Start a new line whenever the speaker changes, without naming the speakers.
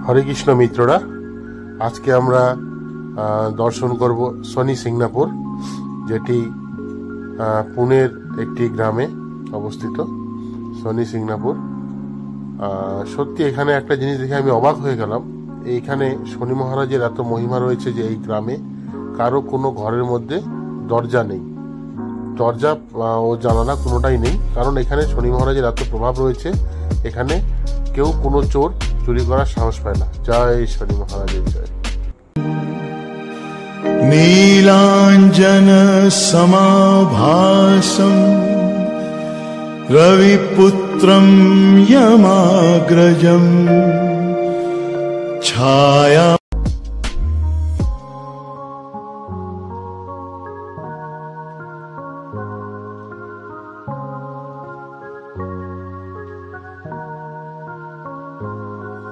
হরে কৃষ্ণ মিত্ররা, আজকে আমরা দর্শন করব শনি সিংনাপুর, যেটি পুনের একটি গ্রামে অবস্থিত। শনি সিংনাপুর সত্যি এখানে একটা জিনিস দেখে আমি অবাক হয়ে গেলাম। এইখানে শনি মহারাজের এত মহিমা রয়েছে যে এই গ্রামে কারো কোনো ঘরের মধ্যে দরজা নেই, দরজা ও জানালা কোনোটাই নেই, কারণ এখানে শনি মহারাজের এত প্রভাব রয়েছে। এখানে কেউ কোনো চোর চুরি করার সাহস পায় না। জয় শনি মহারাজের জয়।
नीलाञ्जन समाभासं रविपुत्रं यमाग्रजं छाया